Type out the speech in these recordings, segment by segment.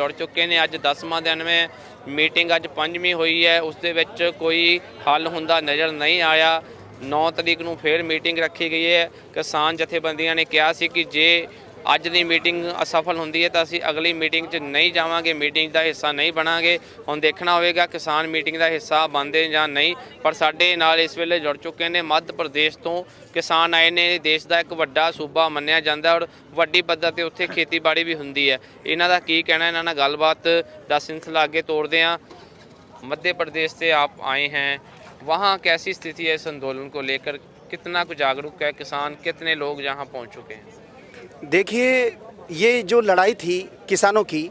जुड़ चुके ने। अज 10वां दिन में मीटिंग अज 5वीं हुई है, उस दे विच कोई हल हुंदा नज़र नहीं आया। 9 तरीक नूं फिर मीटिंग रखी गई है। किसान जथेबंदियां ने कहा सी कि जे अज दी मीटिंग असफल हुंदी है तो असीं अगली मीटिंग 'च नहीं जावांगे, मीटिंग का हिस्सा नहीं बनांगे। हुण देखना होवेगा किसान मीटिंग का हिस्सा बनदे जां नहीं। पर साडे नाल इस वेले जुड़ चुके ने मध्य प्रदेश तो किसान आए ने। देश का एक वड्डा सूबा मन्निया जांदा और वड्डी पद्धर ते उत्थे खेतीबाड़ी भी हुंदी है। इन्हां दा की कहना, इन्हां नाल गलबात दा सिलसिला अगे तोड़दे हां। मध्य प्रदेश से आप आए हैं, वहाँ कैसी स्थिति है इस आंदोलन को लेकर? कितना कुछ जागरूक है किसान, कितने लोग यहाँ पहुँच चुके हैं? देखिए, ये जो लड़ाई थी किसानों की,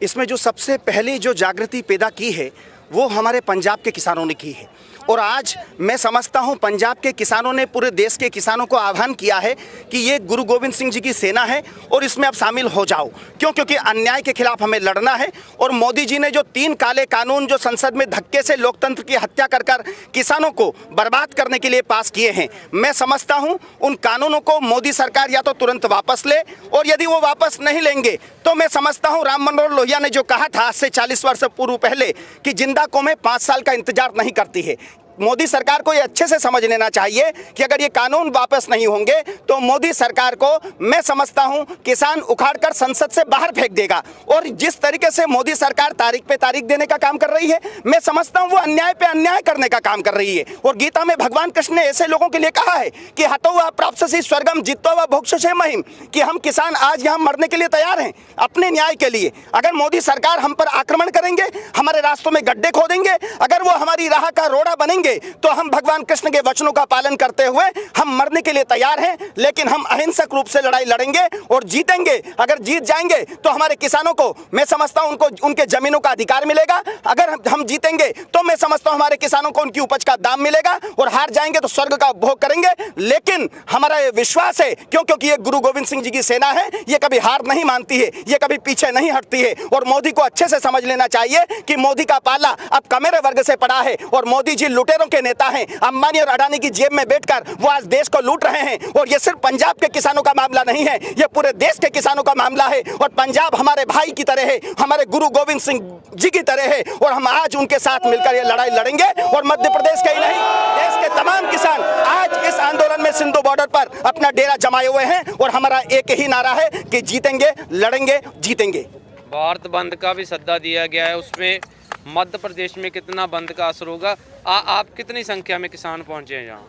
इसमें जो सबसे पहले जो जागृति पैदा की है वो हमारे पंजाब के किसानों ने की है। और आज मैं समझता हूं पंजाब के किसानों ने पूरे देश के किसानों को आह्वान किया है कि ये गुरु गोविंद सिंह जी की सेना है और इसमें आप शामिल हो जाओ। क्यों? क्योंकि अन्याय के खिलाफ हमें लड़ना है। और मोदी जी ने जो 3 काले कानून जो संसद में धक्के से लोकतंत्र की हत्या कर कर किसानों को बर्बाद करने के लिए पास किए हैं, मैं समझता हूं उन कानूनों को मोदी सरकार या तो तुरंत वापस ले, और यदि वो वापस नहीं लेंगे तो मैं समझता हूं राम मनोहर लोहिया ने जो कहा था आज से 40 वर्ष पूर्व पहले कि जिंदा कौमें 5 साल का इंतजार नहीं करती है। मोदी सरकार को ये अच्छे से समझ लेना चाहिए कि अगर ये कानून वापस नहीं होंगे तो मोदी सरकार को मैं समझता हूं किसान उखाड़कर संसद से बाहर फेंक देगा। और जिस तरीके से मोदी सरकार तारीख पे तारीख देने का काम कर रही है, मैं समझता हूं वो अन्याय पे अन्याय करने का काम कर रही है। और गीता में भगवान कृष्ण ने ऐसे लोगों के लिए कहा है कि हतो व प्राप्स्यसि स्वर्गम जित्वा व भोक्ष्यसे महिम, कि हम किसान आज यहाँ मरने के लिए तैयार हैं अपने न्याय के लिए। अगर मोदी सरकार हम पर आक्रमण करेंगे, हमारे रास्तों में गड्ढे खोदेंगे, अगर वो हमारी राह का रोड़ा बनेंगे, तो हम भगवान कृष्ण के वचनों का पालन करते हुए हम मरने के लिए तैयार हैं। लेकिन हम अहिंसक रूप से लड़ाई लड़ेंगे और जीतेंगे। अगर जीत जाएंगे तो हमारे किसानों को मैं समझता हूं उनको उनके जमीनों का अधिकार मिलेगा। अगर हम जीतेंगे तो मैं समझता हूं हमारे किसानों को उनकी उपज का दाम मिलेगा, और हार जाएंगे तो स्वर्ग का उपभोग करेंगे। लेकिन हमारा ये विश्वास है, क्योंकि ये गुरु गोविंद सिंह जी की सेना है, ये कभी हार नहीं मानती है, ये कभी पीछे नहीं हटती है। और मोदी को अच्छे से समझ लेना चाहिए कि मोदी का पाला अब कमेरे वर्ग से पड़ा है और मोदी जी लुटेरों के नेता हैं। अंबानी और अडानी की जेब में बैठकर वो आज देश को लूट रहे हैं। और ये सिर्फ पंजाब के किसानों का मामला नहीं है, ये पूरे देश के किसानों का मामला है। और पंजाब हमारे भाई की तरह है, हमारे गुरु गोविंद सिंह जी की तरह है, और हम आज उनके साथ मिलकर ये लड़ाई लड़ेंगे। और मध्य प्रदेश के ही नहीं, देश के तमाम किसान आज इस आंदोलन में सिंधु बॉर्डर पर अपना डेरा जमाए हुए हैं। और हमारा एक ही नारा है कि जीतेंगे, लड़ेंगे, जीतेंगे। भारत बंद का भी सद्दा दिया गया है, उसमें मध्य प्रदेश में कितना बंद का असर होगा? आप कितनी संख्या में किसान पहुंचे हैं यहाँ?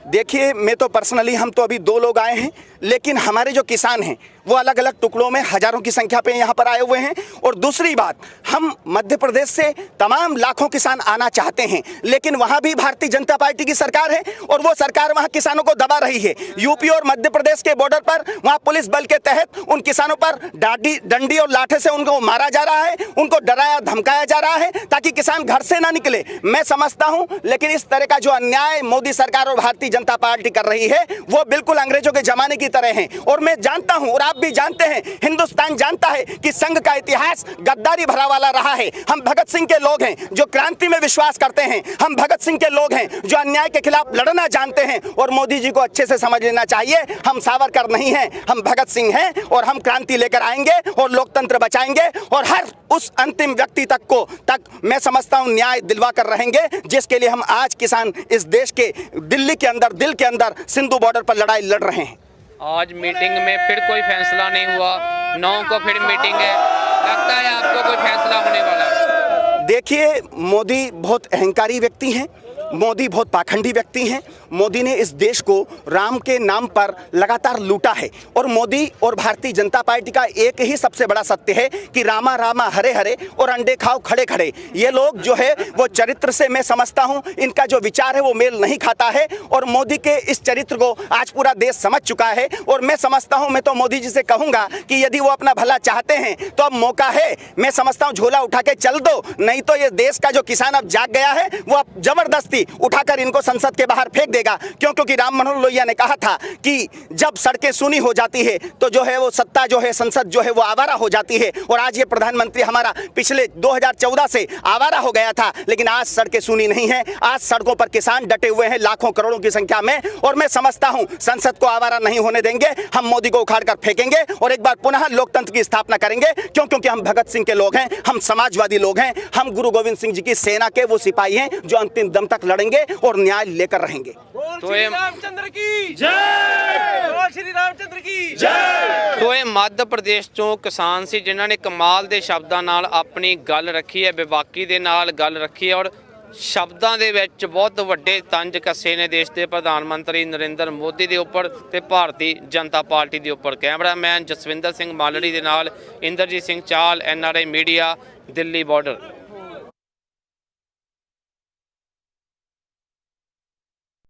देखिए, मैं तो पर्सनली, हम तो अभी 2 लोग आए हैं, लेकिन हमारे जो किसान हैं वो अलग अलग टुकड़ों में हजारों की संख्या पे यहाँ पर आए हुए हैं। और दूसरी बात, हम मध्य प्रदेश से तमाम लाखों किसान आना चाहते हैं, लेकिन वहाँ भी भारतीय जनता पार्टी की सरकार है और वो सरकार वहाँ किसानों को दबा रही है। यूपी और मध्य प्रदेश के बॉर्डर पर वहाँ पुलिस बल के तहत उन किसानों पर डंडी और लाठे से उनको मारा जा रहा है, उनको डराया धमकाया जा रहा है ताकि किसान घर से ना निकले। मैं समझता हूँ, लेकिन इस तरह का जो अन्याय मोदी सरकार और भारतीय जनता पार्टी कर रही है वो बिल्कुल अंग्रेजों के जमाने की तरह है। और मैं जानता हूं और आप भी जानते हैं, हिंदुस्तान जानता है कि संघ का इतिहास गद्दारी भरा वाला रहा है। हम भगत सिंह के लोग हैं जो क्रांति में विश्वास करते हैं, हम भगत सिंह के लोग हैं जो अन्याय के खिलाफ लड़ना जानते हैं। और मोदी जी को अच्छे से समझ लेना चाहिए, हम सावरकर नहीं हैं, हम भगत सिंह हैं। और हम क्रांति लेकर आएंगे और लोकतंत्र बचाएंगे, और हर उस अंतिम व्यक्ति तक मैं समझता हूं न्याय दिलवा कर रहेंगे, जिसके लिए हम आज किसान इस देश के दिल्ली के अंदर, दिल के अंदर सिंधु बॉर्डर पर लड़ाई लड़ रहे हैं। आज मीटिंग में फिर कोई फैसला नहीं हुआ, 9 को फिर मीटिंग है, लगता है आपको कोई फैसला होने वाला है? देखिए, मोदी बहुत अहंकारी व्यक्ति हैं, मोदी बहुत पाखंडी व्यक्ति हैं। मोदी ने इस देश को राम के नाम पर लगातार लूटा है। और मोदी और भारतीय जनता पार्टी का एक ही सबसे बड़ा सत्य है कि रामा रामा हरे हरे और अंडे खाओ खड़े खड़े। ये लोग जो है वो चरित्र से, मैं समझता हूँ इनका जो विचार है वो मेल नहीं खाता है। और मोदी के इस चरित्र को आज पूरा देश समझ चुका है। और मैं समझता हूँ, मैं तो मोदी जी से कहूँगा कि यदि वो अपना भला चाहते हैं तो अब मौका है, मैं समझता हूँ झोला उठा के चल दो, नहीं तो ये देश का जो किसान अब जाग गया है वो अब जबरदस्ती व्यक्ति उठाकर इनको संसद के बाहर फेंक देगा। क्यों? क्योंकि राम मनोहर लोहिया ने कहा था कि जब सड़कें सूनी हो जाती है तो जो है वो सत्ता जो है, संसद जो है वो आवारा हो जाती है। और आज ये प्रधानमंत्री हमारा पिछले 2014 से आवारा हो गया था, लेकिन आज सड़कें सूनी नहीं है। आज सड़कों पर किसान डटे हुए हैं लाखों करोड़ों की संख्या में। और मैं समझता हूं संसद को आवारा नहीं होने देंगे। हम मोदी को उखाड़ कर फेंकेंगे और एक बार पुनः लोकतंत्र की स्थापना करेंगे। क्यों? क्योंकि हम भगत सिंह के लोग हैं, हम समाजवादी लोग हैं, हम गुरु गोविंद सिंह जी की सेना के वो सिपाही हैं जो अंतिम दम तक लड़ेंगे और न्याय लेकर रहेंगे। तो ये रामचंद्र की जय, श्री रामचंद्र की जय। तो ਇਹ ਮੱਧ ਪ੍ਰਦੇਸ਼ ਤੋਂ ਕਿਸਾਨ ਸੀ ਜਿਨ੍ਹਾਂ ਨੇ ਕਮਾਲ ਦੇ ਸ਼ਬਦਾਂ ਨਾਲ ਆਪਣੀ ਗੱਲ ਰੱਖੀ ਹੈ, ਬੇਬਾਕੀ ਦੇ ਨਾਲ ਗੱਲ ਰੱਖੀ ਹੈ ਔਰ ਸ਼ਬਦਾਂ ਦੇ ਵਿੱਚ ਬਹੁਤ ਵੱਡੇ ਤੰਜ ਕੱਸੇ ਨੇ ਦੇਸ਼ ਦੇ ਪ੍ਰਧਾਨ ਮੰਤਰੀ ਨਰਿੰਦਰ ਮੋਦੀ ਦੇ ਉੱਪਰ ਤੇ ਭਾਰਤੀ ਜਨਤਾ ਪਾਰਟੀ ਦੇ ਉੱਪਰ। ਕੈਮਰਾਮੈਨ ਜਸਵਿੰਦਰ ਸਿੰਘ ਮਾਲੜੀ ਦੇ ਨਾਲ ਇੰਦਰਜੀਤ ਸਿੰਘ ਚਾਲ, NRI ਮੀਡੀਆ, ਦਿੱਲੀ ਬਾਰਡਰ।